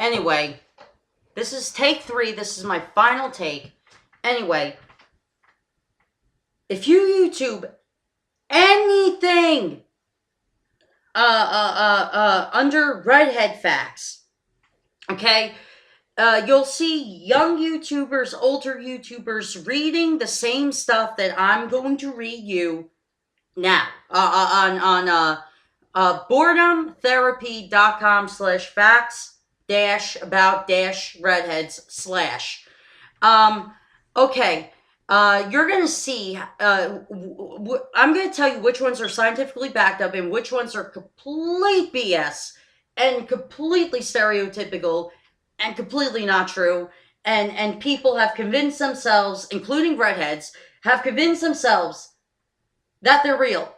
Anyway, this is take 3. This is my final take. Anyway, if you YouTube anything under Redhead Facts, okay, you'll see young YouTubers, older YouTubers reading the same stuff that I'm going to read you now on boredomtherapy.com/facts-about-redheads/. Okay. You're going to see, I'm going to tell you which ones are scientifically backed up and which ones are complete BS and completely stereotypical and completely not true. And people have convinced themselves, including redheads, have convinced themselves that they're real.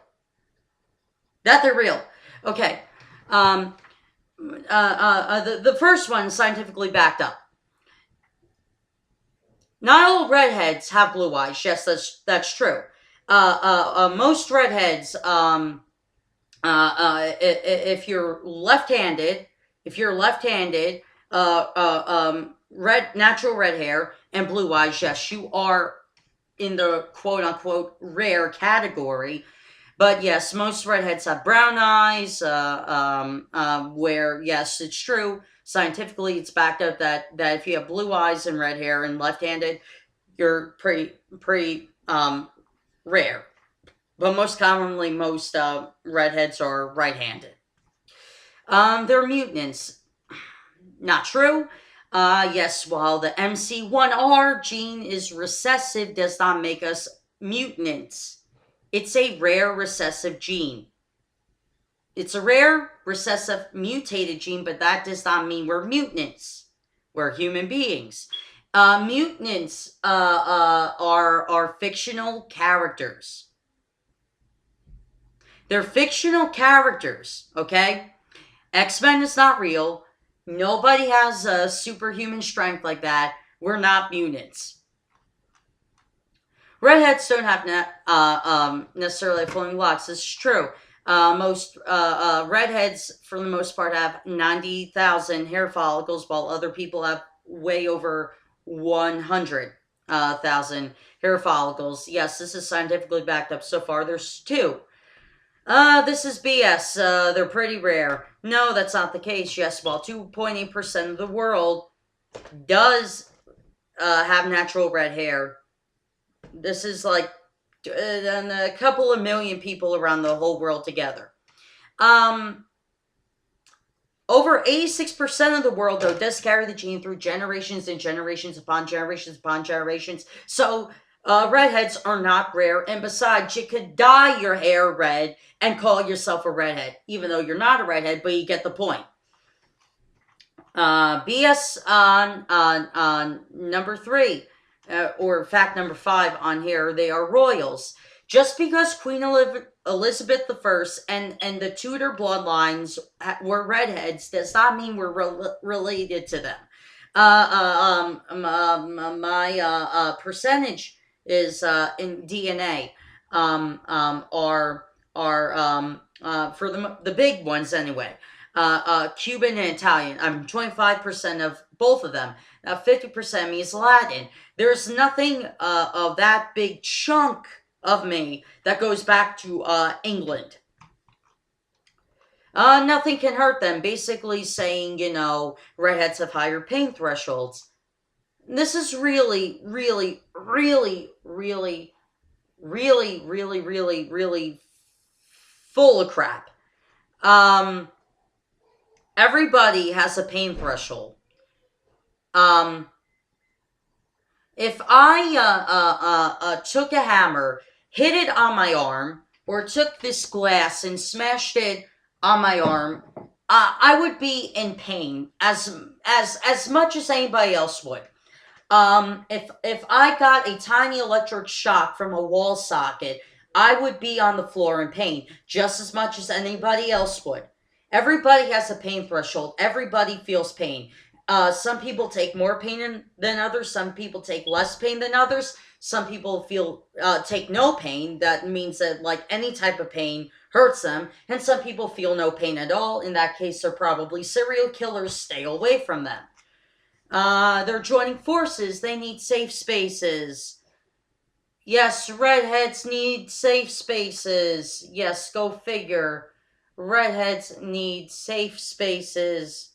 Okay. The first one is scientifically backed up. Not all redheads have blue eyes. Yes, that's true. Most redheads, if you're left-handed, natural red hair and blue eyes, yes, you are in the quote-unquote rare category. But yes, most redheads have brown eyes, where, yes, it's true. Scientifically, it's backed up that if you have blue eyes and red hair and left-handed, you're pretty rare. But most commonly, most redheads are right-handed. They're mutants. Not true. Yes, while the MC1R gene is recessive, does not make us mutants. It's a rare recessive gene. It's a rare recessive mutated gene, but that does not mean we're mutants. We're human beings. Mutants are fictional characters. They're fictional characters, okay? X-Men is not real. Nobody has superhuman strength like that. We're not mutants. Redheads don't have necessarily flowing locks. This is true. Most redheads, for the most part, have 90,000 hair follicles, while other people have way over 100,000 hair follicles. Yes, this is scientifically backed up so far. There's 2. This is BS. They're pretty rare. No, that's not the case. Yes, while 2.8% of the world does have natural red hair, this is like a couple of million people around the whole world together. Over 86% of the world, though, does carry the gene through generations and generations upon generations upon generations. So, redheads are not rare. And besides, you could dye your hair red and call yourself a redhead, even though you're not a redhead, but you get the point. BS on number 3. Or fact number 5 on here, they are royals. Just because Queen Elizabeth I and the Tudor bloodlines were redheads does not mean we're related to them. My percentage is in DNA are for the big ones anyway. Cuban and Italian. I'm 25% of both of them. 50% means Latin. There's nothing of that big chunk of me that goes back to England. Nothing can hurt them. Basically saying, redheads have higher pain thresholds. This is really, really, really, really, really, really, really, really full of crap. Everybody has a pain threshold. If I took a hammer, hit it on my arm, or took this glass and smashed it on my arm, I would be in pain as much as anybody else would. If I got a tiny electric shock from a wall socket, I would be on the floor in pain just as much as anybody else would. Everybody has a pain threshold. Everybody feels pain. Some people take more pain than others. Some people take less pain than others. Some people feel take no pain. That means that like any type of pain hurts them, and some people feel no pain at all. In that case, they're probably serial killers. Stay away from them. They're joining forces. They need safe spaces. Yes, redheads need safe spaces. Yes, go figure. Redheads need safe spaces.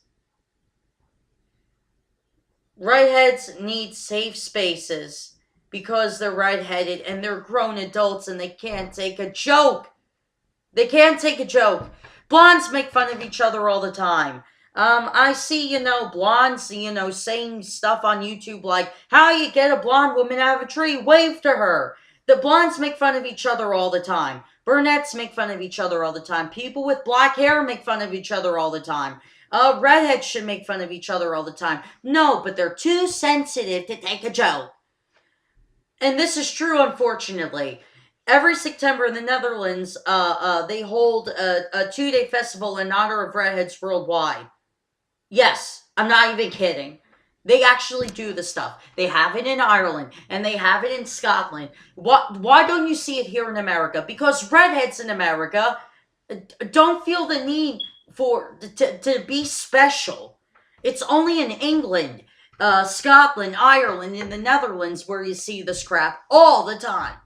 Redheads need safe spaces because they're redheaded and they're grown adults and they can't take a joke. They can't take a joke. Blondes make fun of each other all the time. I see, blondes, saying stuff on YouTube like, how you get a blonde woman out of a tree, wave to her. The blondes make fun of each other all the time. Brunettes make fun of each other all the time. People with black hair make fun of each other all the time. Redheads should make fun of each other all the time. No, but they're too sensitive to take a joke. And this is true, unfortunately. Every September in the Netherlands, they hold a 2-day festival in honor of redheads worldwide. Yes, I'm not even kidding. They actually do the stuff. They have it in Ireland and they have it in Scotland. Why don't you see it here in America? Because redheads in America don't feel the need to be special. It's only in England, Scotland, Ireland, and the Netherlands where you see this crap all the time.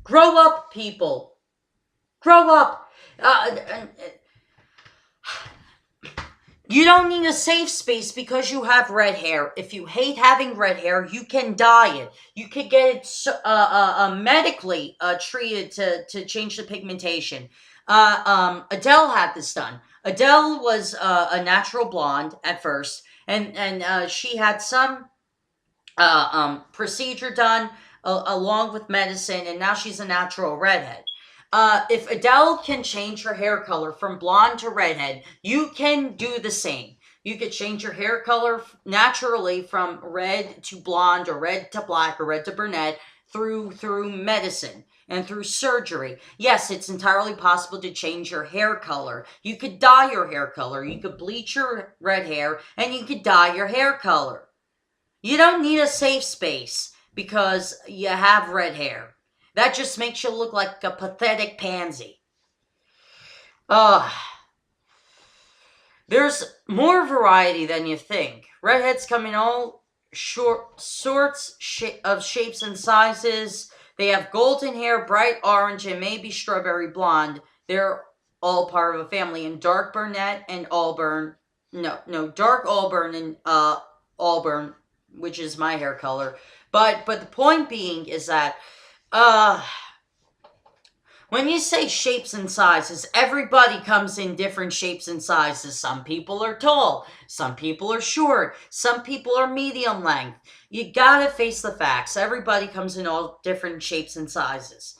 Grow up, people. Grow up. You don't need a safe space because you have red hair. If you hate having red hair, you can dye it. You can get it medically treated to change the pigmentation. Adele had this done. Adele was a natural blonde at first, and she had some procedure done along with medicine, and now she's a natural redhead. If Adele can change her hair color from blonde to redhead, you can do the same. You could change your hair color naturally from red to blonde or red to black or red to brunette through medicine and through surgery. Yes, it's entirely possible to change your hair color. You could dye your hair color. You could bleach your red hair and you could dye your hair color. You don't need a safe space because you have red hair. That just makes you look like a pathetic pansy. There's more variety than you think. Redheads come in all sorts of shapes and sizes. They have golden hair, bright orange, and maybe strawberry blonde. They're all part of a family. And dark brunette and auburn. No, dark auburn and auburn, which is my hair color. But the point being is that when you say shapes and sizes, everybody comes in different shapes and sizes. Some people are tall, some people are short, some people are medium length. You gotta face the facts. Everybody comes in all different shapes and sizes.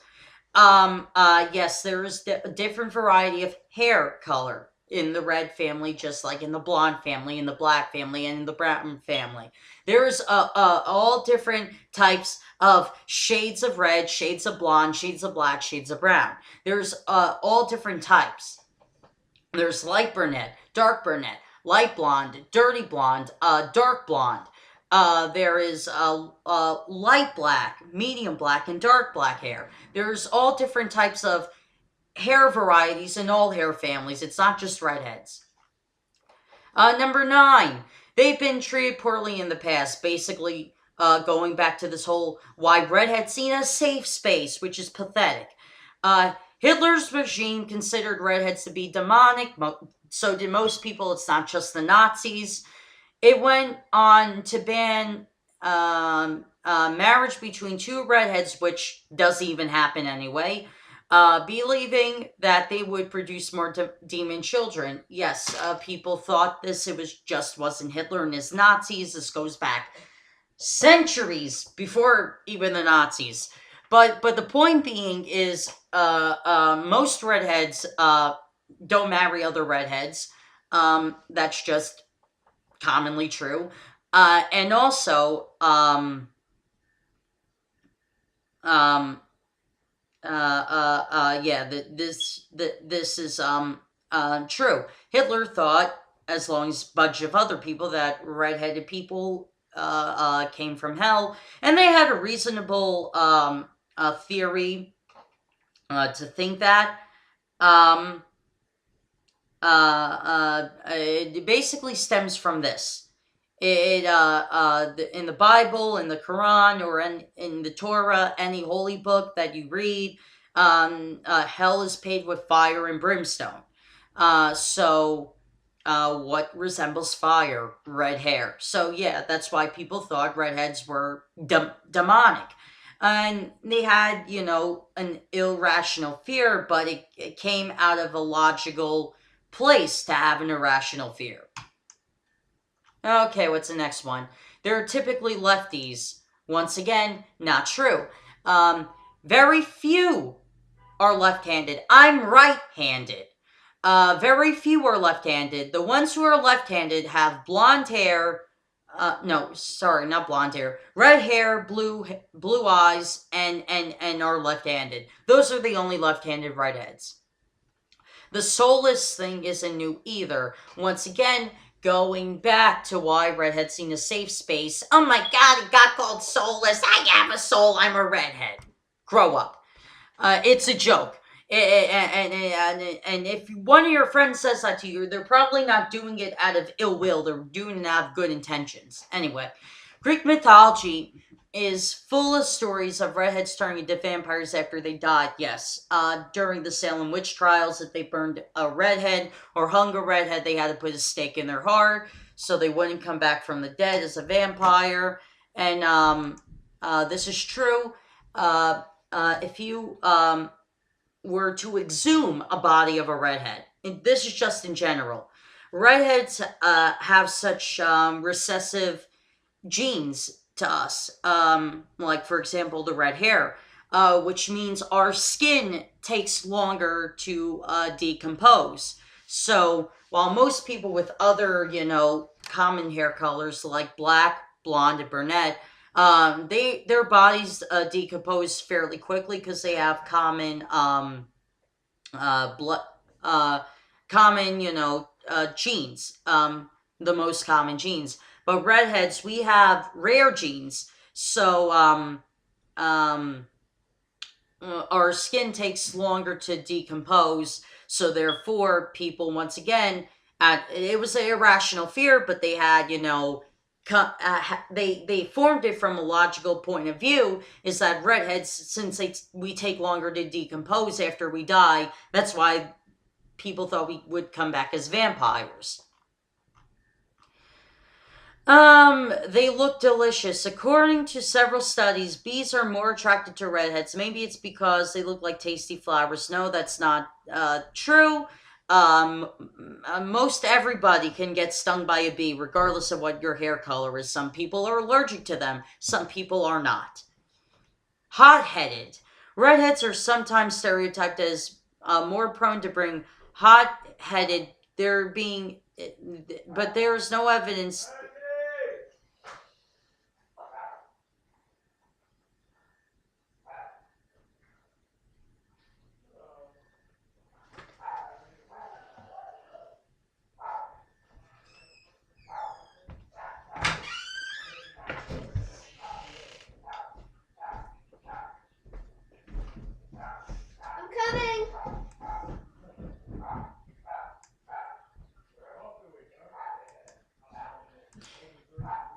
Yes, there is a different variety of hair color in the red family, just like in the blonde family, in the black family, and in the brown family. There's all different types of shades of red, shades of blonde, shades of black, shades of brown. There's all different types. There's light brunette, light blonde, dirty blonde, dark blonde. There is light black, medium black, and dark black hair. There's all different types of hair varieties in all hair families. It's not just redheads. Number 9. They've been treated poorly in the past. Basically, going back to this whole why redheads need a safe space, which is pathetic. Hitler's regime considered redheads to be demonic. So did most people. It's not just the Nazis. It went on to ban marriage between two redheads, which doesn't even happen anyway. Believing that they would produce more demon children. Yes, people thought this. It wasn't Hitler and his Nazis. This goes back centuries before even the Nazis. But the point being is, most redheads don't marry other redheads. That's just commonly true. And also, this is true. Hitler thought, as long as a bunch of other people, that redheaded people came from hell, and they had a reasonable theory to think that. Um, it basically stems from this. In the Bible, in the Quran, or in the Torah, any holy book that you read, hell is paved with fire and brimstone. What resembles fire? Red hair. So yeah, that's why people thought redheads were demonic. And they had, an irrational fear, but it came out of a logical place to have an irrational fear. Okay, what's the next one? They're typically lefties. Once again, not true. Very few are left-handed. I'm right-handed. Very few are left-handed. The ones who are left-handed have blonde hair. No, sorry, not blonde hair. Red hair, blue eyes, and are left-handed. Those are the only left-handed redheads. The soulless thing isn't new either. Once again, going back to why redheads need a safe space. Oh my god, it got called soulless. I have a soul. I'm a redhead. Grow up. It's a joke. And if one of your friends says that to you, they're probably not doing it out of ill will. They're doing it out of good intentions. Anyway, Greek mythology is full of stories of redheads turning into vampires after they died. Yes, during the Salem witch trials, if they burned a redhead or hung a redhead, they had to put a stake in their heart so they wouldn't come back from the dead as a vampire. And this is true. If you were to exhume a body of a redhead, and this is just in general, redheads have such recessive genes to us, like for example the red hair, which means our skin takes longer to decompose. So while most people with other, common hair colors like black, blonde, and brunette, their bodies decompose fairly quickly because they have common blood, common, genes, the most common genes. But redheads, we have rare genes, so our skin takes longer to decompose. So therefore, people once again, it was an irrational fear, but they had, they formed it from a logical point of view. Is that redheads, since we take longer to decompose after we die, that's why people thought we would come back as vampires. They look delicious. According to several studies, bees are more attracted to redheads. Maybe it's because they look like tasty flowers. No, that's not true. Most everybody can get stung by a bee, regardless of what your hair color is. Some people are allergic to them. Some people are not. Hot-headed. Redheads are sometimes stereotyped as more prone to bring hot-headed. But there is no evidence.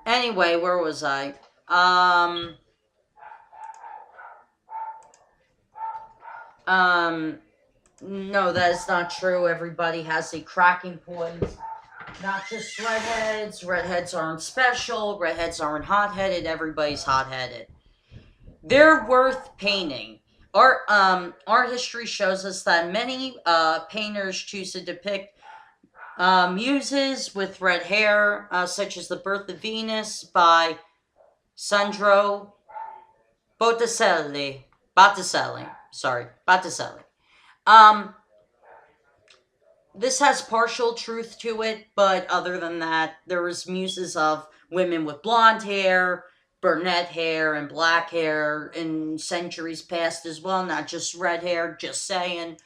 Anyway, where was I? No, that is not true. Everybody has a cracking point. Not just redheads. Redheads aren't special. Redheads aren't hot-headed. Everybody's hot-headed. They're worth painting. Art history shows us that many painters choose to depict muses with red hair, such as The Birth of Venus by Sandro Botticelli. Botticelli. This has partial truth to it, but other than that, there was muses of women with blonde hair, brunette hair, and black hair in centuries past as well, not just red hair, just saying.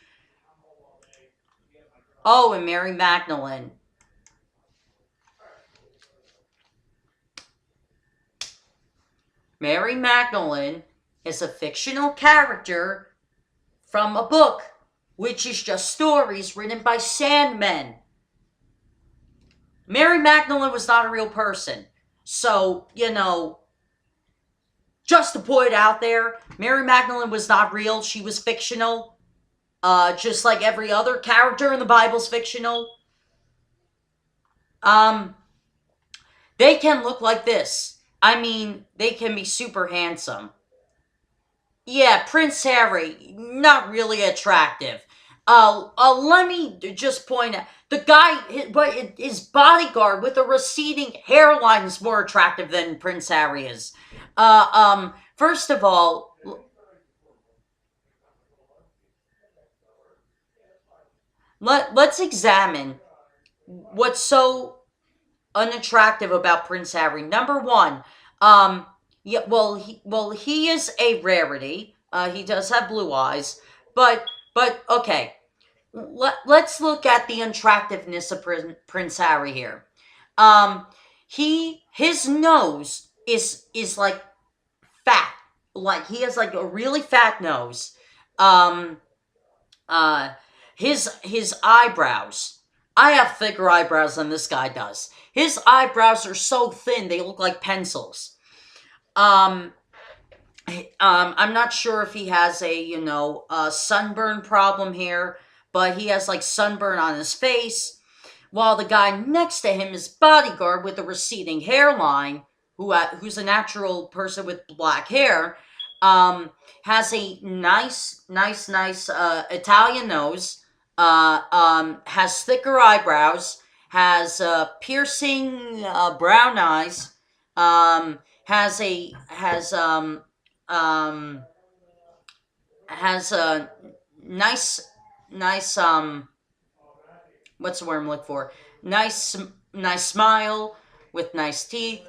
Oh, and Mary Magdalene. Mary Magdalene is a fictional character from a book, which is just stories written by Sandmen. Mary Magdalene was not a real person. So, just to put it out there, Mary Magdalene was not real. She was fictional. Just like every other character in the Bible's fictional. They can look like this. I mean, they can be super handsome. Yeah, Prince Harry, not really attractive. Let me just point out, the guy, his bodyguard with a receding hairline is more attractive than Prince Harry is. First of all, let's examine what's so unattractive about Prince Harry. Number one, yeah, he is a rarity. He does have blue eyes, but okay. Let's look at the unattractiveness of Prince Harry here. Um, his nose is like fat, like he has like a really fat nose. Um, uh, his eyebrows. I have thicker eyebrows than this guy does. His eyebrows are so thin they look like pencils. Um, I'm not sure if he has a sunburn problem here, but he has like sunburn on his face, while the guy next to him is bodyguard with a receding hairline, who's a natural person with black hair, um, has a nice Italian nose, has thicker eyebrows, has piercing brown eyes, has a um, has a nice nice what's the word I'm looking for? Nice smile with nice teeth.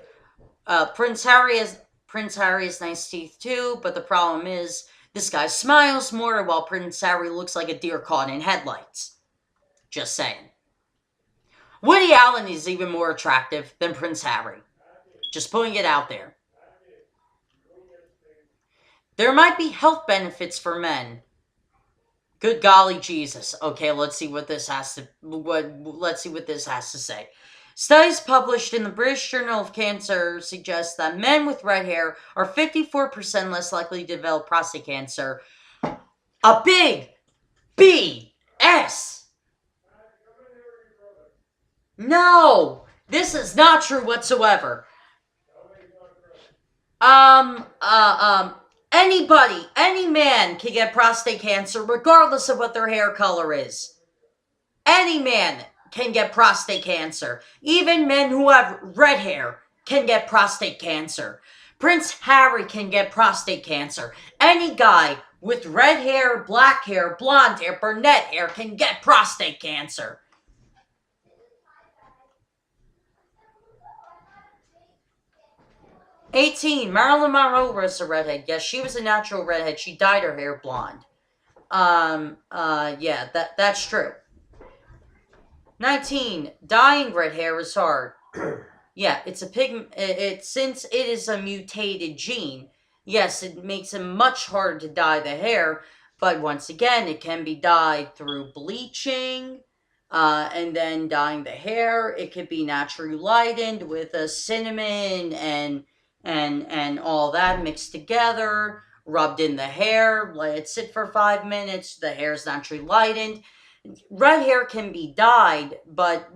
Prince Harry has nice teeth too, but the problem is this guy smiles more while Prince Harry looks like a deer caught in headlights. Just saying. Woody Allen is even more attractive than Prince Harry. Just putting it out there. There might be health benefits for men. Good golly Jesus. Okay, let's see what this has to say. Studies published in the British Journal of Cancer suggest that men with red hair are 54% less likely to develop prostate cancer. A big BS. No, this is not true whatsoever. Anybody, any man can get prostate cancer regardless of what their hair color is. Any man can get prostate cancer. Even men who have red hair can get prostate cancer. Prince Harry can get prostate cancer. Any guy with red hair, black hair, blonde hair, brunette hair can get prostate cancer. '18. Marilyn Monroe was a redhead. Yes, she was a natural redhead. She dyed her hair blonde. Yeah, that's true. 19. Dyeing red hair is hard. Yeah, it's a pigment. Since it is a mutated gene, yes, it makes it much harder to dye the hair. But once again, it can be dyed through bleaching, and then dyeing the hair. It could be naturally lightened with a cinnamon and all that mixed together, rubbed in the hair, let it sit for 5 minutes. The hair is naturally lightened. Red hair can be dyed, but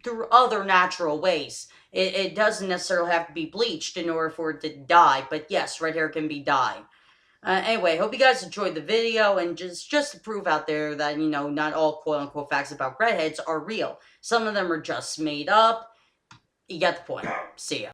through other natural ways. It doesn't necessarily have to be bleached in order for it to dye, but yes, red hair can be dyed. Anyway, hope you guys enjoyed the video, and just to prove out there that, not all quote-unquote facts about redheads are real. Some of them are just made up. You get the point. See ya.